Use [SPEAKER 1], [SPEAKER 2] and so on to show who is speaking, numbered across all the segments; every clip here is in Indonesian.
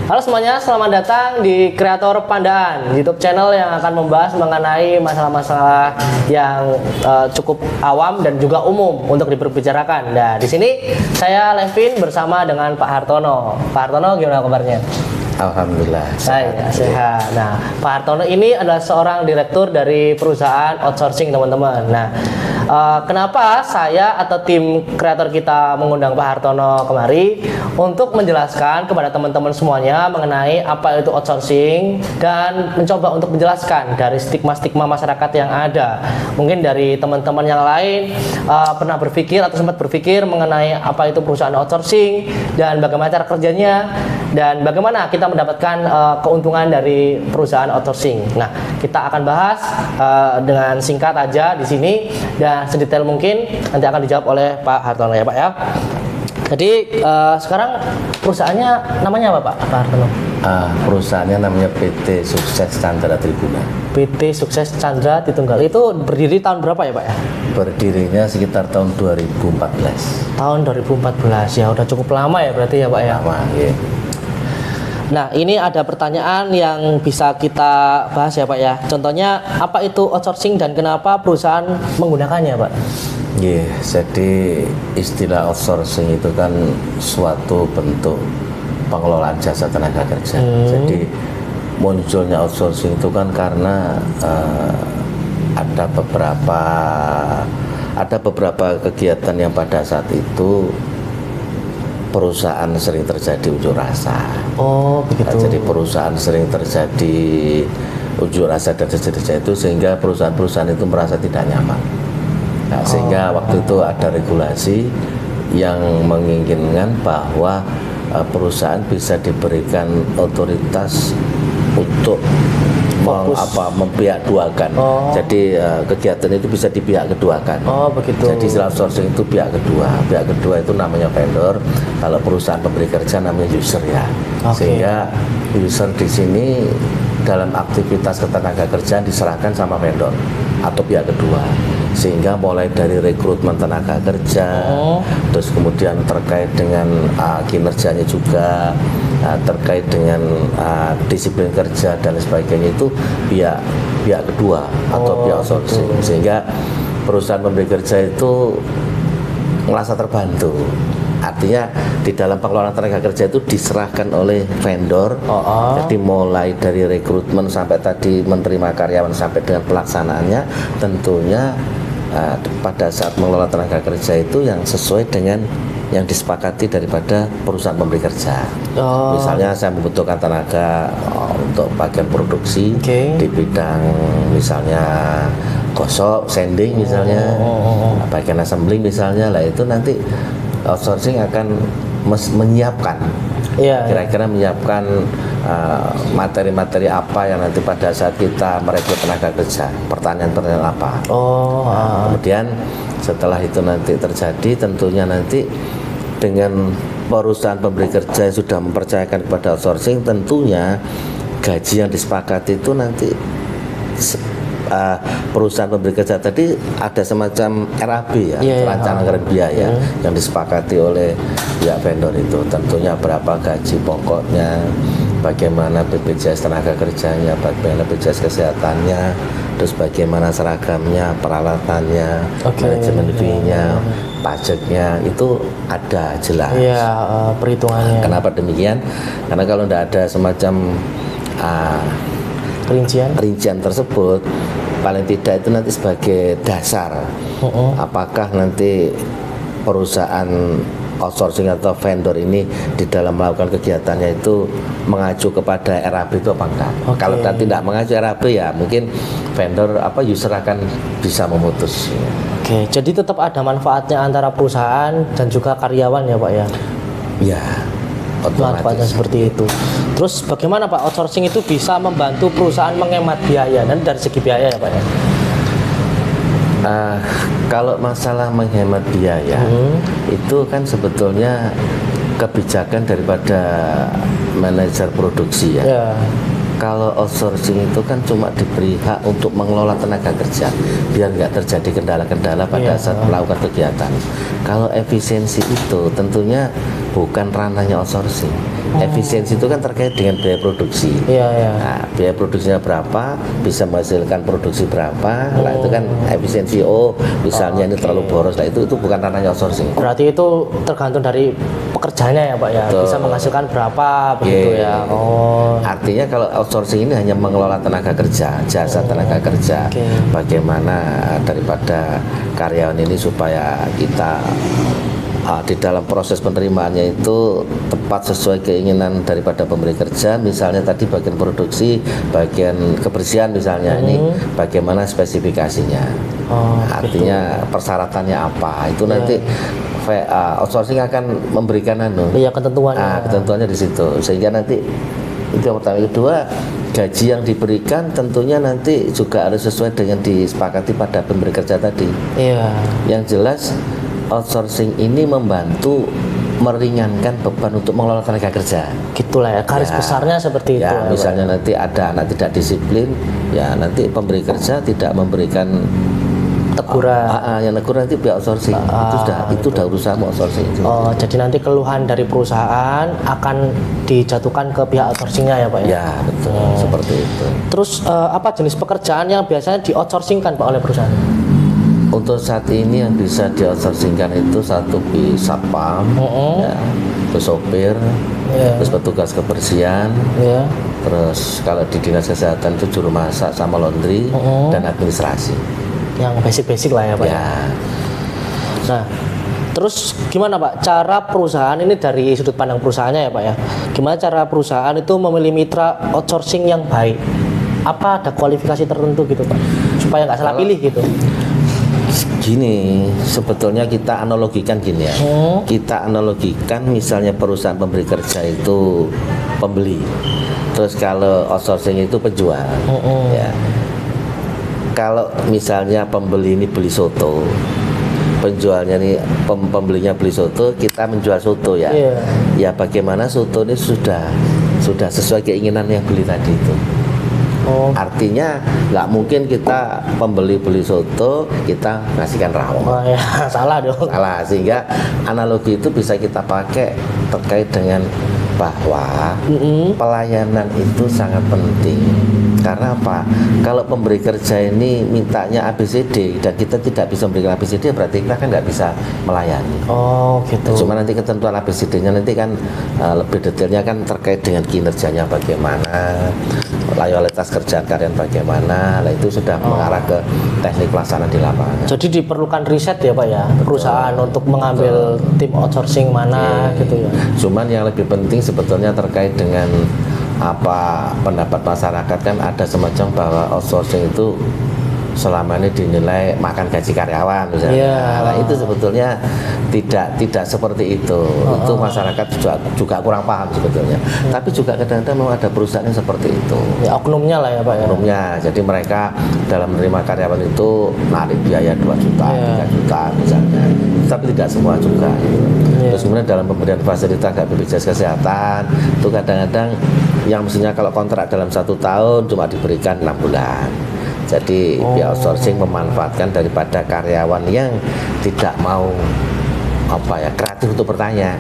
[SPEAKER 1] Halo semuanya, selamat datang di Kreator Pandaan, YouTube channel yang akan membahas mengenai masalah-masalah yang cukup awam dan juga umum untuk diperbicarakan. Nah, di sini saya Levin bersama dengan Pak Hartono. Pak Hartono, gimana kabarnya?
[SPEAKER 2] Alhamdulillah
[SPEAKER 1] sehat. Nah, Pak Hartono ini adalah seorang direktur dari perusahaan outsourcing, teman-teman. Nah, kenapa saya atau tim kreator kita mengundang Pak Hartono kemari untuk menjelaskan kepada teman-teman semuanya mengenai apa itu outsourcing dan mencoba untuk menjelaskan dari stigma-stigma masyarakat yang ada. Mungkin dari teman-teman yang lain pernah berpikir atau sempat berpikir mengenai apa itu perusahaan outsourcing dan bagaimana cara kerjanya dan bagaimana kita mendapatkan keuntungan dari perusahaan outsourcing. Nah, kita akan bahas dengan singkat aja di sini dan sedetail mungkin nanti akan dijawab oleh Pak Hartono ya Pak ya. Jadi sekarang perusahaannya namanya apa Pak Hartono?
[SPEAKER 2] Perusahaannya namanya PT Sukses Chandra Tribuna.
[SPEAKER 1] PT Sukses Chandra Tritunggal itu berdiri tahun berapa ya Pak ya?
[SPEAKER 2] Berdirinya sekitar tahun 2014.
[SPEAKER 1] Tahun 2014 ya, udah cukup lama ya berarti ya Pak ya?
[SPEAKER 2] Lama ya.
[SPEAKER 1] Nah, ini ada pertanyaan yang bisa kita bahas ya Pak ya. Contohnya, apa itu outsourcing dan kenapa perusahaan menggunakannya Pak?
[SPEAKER 2] Iya, jadi istilah outsourcing itu kan suatu bentuk pengelolaan jasa tenaga kerja. Jadi munculnya outsourcing itu kan karena ada beberapa kegiatan yang pada saat itu perusahaan sering terjadi unjuk rasa.
[SPEAKER 1] Oh, begitu.
[SPEAKER 2] Nah, jadi perusahaan sering terjadi unjuk rasa dan seterusnya itu sehingga perusahaan-perusahaan itu merasa tidak nyaman. Nah, sehingga waktu itu ada regulasi yang menginginkan bahwa perusahaan bisa diberikan otoritas untuk membiak duakan. Jadi kegiatan itu bisa dipihak keduakan.
[SPEAKER 1] Oh, begitu.
[SPEAKER 2] Jadi outsourcing itu pihak kedua. Pihak kedua itu namanya vendor. Kalau perusahaan pemberi kerja namanya user ya. Sehingga user di sini dalam aktivitas ketenaga kerjaan diserahkan sama vendor atau pihak kedua. Sehingga mulai dari rekrutmen tenaga kerja, terus kemudian terkait dengan kinerjanya juga, terkait dengan disiplin kerja dan sebagainya itu pihak kedua atau pihak outsourcing. Sehingga perusahaan pemberi kerja itu merasa terbantu. Artinya di dalam pengelolaan tenaga kerja itu diserahkan oleh vendor. Jadi mulai dari rekrutmen sampai tadi menerima karyawan sampai dengan pelaksanaannya tentunya pada saat mengelola tenaga kerja itu yang sesuai dengan yang disepakati daripada perusahaan pemberi kerja. Misalnya saya membutuhkan tenaga untuk bagian produksi di bidang misalnya gosok, sanding misalnya, bagian assembling misalnya, lah itu nanti outsourcing akan menyiapkan kira-kira menyiapkan materi-materi apa yang nanti pada saat kita merekrut tenaga kerja, pertanyaan-pertanyaan apa. Kemudian setelah itu nanti terjadi, tentunya nanti dengan perusahaan pemberi kerja yang sudah mempercayakan kepada outsourcing, tentunya gaji yang disepakati itu nanti perusahaan pemberi kerja tadi ada semacam RAB ya, rencana anggaran biaya yang disepakati oleh pihak vendor itu. Tentunya berapa gaji pokoknya, bagaimana BPJS tenaga kerjanya, bagaimana BPJS kesehatannya, terus bagaimana seragamnya, peralatannya, manajemen fee-nya, pajaknya itu ada jelas.
[SPEAKER 1] Perhitungannya.
[SPEAKER 2] Kenapa demikian? Karena kalau tidak ada semacam rincian tersebut, paling tidak itu nanti sebagai dasar apakah nanti perusahaan outsourcing atau vendor ini di dalam melakukan kegiatannya itu mengacu kepada RAB itu apa enggak. Kalau tidak mengacu RAB ya mungkin vendor user akan bisa memutus.
[SPEAKER 1] Jadi tetap ada manfaatnya antara perusahaan dan juga karyawan ya Pak ya?
[SPEAKER 2] Ya,
[SPEAKER 1] manfaatnya seperti itu. Terus bagaimana Pak outsourcing itu bisa membantu perusahaan menghemat biaya dan dari segi biaya ya Pak ya?
[SPEAKER 2] Kalau masalah menghemat biaya itu kan sebetulnya kebijakan daripada manajer produksi ya. Kalau outsourcing itu kan cuma diberi hak untuk mengelola tenaga kerja biar nggak terjadi kendala-kendala pada saat melakukan kegiatan. Kalau efisiensi itu tentunya bukan ranahnya outsourcing. Efisiensi itu kan terkait dengan biaya produksi.
[SPEAKER 1] Iya, iya.
[SPEAKER 2] Nah, biaya produksinya berapa, bisa menghasilkan produksi berapa, nah itu kan efisiensi. Oh, misalnya ini terlalu boros, nah itu bukan ranahnya outsourcing.
[SPEAKER 1] Berarti itu tergantung dari pekerjanya ya Pak ya,
[SPEAKER 2] Betul.
[SPEAKER 1] bisa menghasilkan berapa begitu ya. Oh,
[SPEAKER 2] Artinya kalau outsourcing ini hanya mengelola tenaga kerja, jasa tenaga kerja.
[SPEAKER 1] Oke.
[SPEAKER 2] Bagaimana daripada karyawan ini supaya kita di dalam proses penerimaannya itu tepat sesuai keinginan daripada pemberi kerja. Misalnya tadi bagian produksi, bagian kebersihan misalnya, ini bagaimana spesifikasinya.
[SPEAKER 1] Oh,
[SPEAKER 2] Artinya persyaratannya apa, itu nanti outsourcing akan memberikan
[SPEAKER 1] iya ketentuannya.
[SPEAKER 2] ketentuannya di situ, sehingga nanti itu yang pertama. Kedua, gaji yang diberikan tentunya nanti juga harus sesuai dengan disepakati pada pemberi kerja tadi.
[SPEAKER 1] Iya.
[SPEAKER 2] Yang jelas outsourcing ini membantu meringankan beban untuk mengelola tenaga kerja.
[SPEAKER 1] Gitulah ya, garis
[SPEAKER 2] Ya.
[SPEAKER 1] besarnya seperti itu.
[SPEAKER 2] Ya, misalnya nanti ada anak tidak disiplin, ya nanti pemberi kerja tidak memberikan
[SPEAKER 1] teguran.
[SPEAKER 2] yang negur nanti pihak outsourcing. Itu sudah urusan outsourcing itu.
[SPEAKER 1] Oh, jadi nanti keluhan dari perusahaan akan dijatuhkan ke pihak outsourcingnya ya Pak ya?
[SPEAKER 2] Ya, betul. Seperti itu.
[SPEAKER 1] Terus apa jenis pekerjaan yang biasanya di outsourcingkan Pak oleh perusahaan?
[SPEAKER 2] Untuk saat ini yang bisa di-outsourcingkan itu satu satpam, ya, terus sopir, terus petugas kebersihan, terus kalau di dinas kesehatan itu juru masak sama laundry dan administrasi.
[SPEAKER 1] Yang basic-basic lah ya Pak.
[SPEAKER 2] Ya,
[SPEAKER 1] Nah, terus gimana Pak cara perusahaan ini dari sudut pandang perusahaannya ya Pak ya? Gimana cara perusahaan itu memilih mitra outsourcing yang baik? Apa ada kualifikasi tertentu gitu Pak? Supaya nggak salah pilih gitu.
[SPEAKER 2] gini, sebetulnya kita analogikan gini ya. Kita analogikan misalnya perusahaan pemberi kerja itu pembeli. Terus kalau outsourcing itu penjual. Ya. Kalau misalnya pembeli ini beli soto, penjualnya nih pembelinya beli soto, kita menjual soto ya. Ya bagaimana soto ini sudah sesuai keinginan yang beli tadi itu. Artinya nggak mungkin kita pembeli beli soto kita ngasihkan rawon.
[SPEAKER 1] Oh ya, salah dong.
[SPEAKER 2] Salah, sehingga analogi itu bisa kita pakai terkait dengan bahwa pelayanan itu sangat penting. Karena apa? Kalau pemberi kerja ini mintanya ABCD dan kita tidak bisa memberikan ABCD, berarti kita kan nggak bisa melayani.
[SPEAKER 1] Oh gitu.
[SPEAKER 2] Cuma nanti ketentuan ABCD-nya nanti kan lebih detailnya kan terkait dengan kinerjanya bagaimana, loyalitas kerjaan karyawan bagaimana. Nah itu sudah mengarah ke teknik pelaksanaan di lapangan.
[SPEAKER 1] Jadi diperlukan riset ya Pak ya, perusahaan untuk mengambil tim outsourcing mana gitu ya.
[SPEAKER 2] Cuman yang lebih penting sebetulnya terkait dengan apa pendapat masyarakat, kan ada semacam bahwa outsourcing itu selama ini dinilai makan gaji karyawan misalnya. Nah itu sebetulnya tidak seperti itu. Itu masyarakat juga kurang paham sebetulnya. Tapi juga kadang-kadang memang ada perusahaan yang seperti itu.
[SPEAKER 1] Ya oknumnya lah ya Pak ya.
[SPEAKER 2] Oknumnya. Jadi mereka dalam menerima karyawan itu narik biaya 2 juta, 3 juta misalnya. Tapi tidak semua juga. Terus kemudian dalam pemberian fasilitas BPJS kesehatan itu kadang-kadang yang mestinya kalau kontrak dalam 1 tahun cuma diberikan 6 bulan. Jadi pihak outsourcing memanfaatkan daripada karyawan yang tidak mau kreatif untuk bertanya.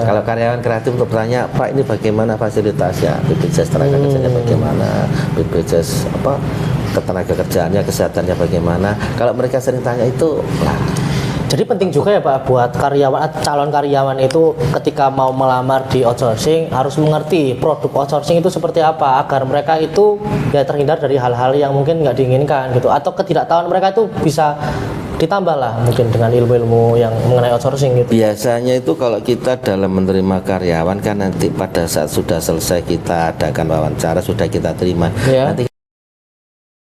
[SPEAKER 2] Kalau karyawan kreatif untuk bertanya, Pak ini bagaimana fasilitasnya, BPJS tenaga kerjanya bagaimana, BPJS ketenaga kerjaannya, kesehatannya bagaimana. Kalau mereka sering tanya itu,
[SPEAKER 1] jadi penting juga ya Pak buat calon karyawan itu ketika mau melamar di outsourcing harus mengerti produk outsourcing itu seperti apa agar mereka itu ya terhindar dari hal-hal yang mungkin nggak diinginkan gitu, atau ketidaktahuan mereka itu bisa ditambah lah mungkin dengan ilmu-ilmu yang mengenai outsourcing gitu.
[SPEAKER 2] Biasanya itu kalau kita dalam menerima karyawan kan nanti pada saat sudah selesai kita adakan wawancara, sudah kita terima, nanti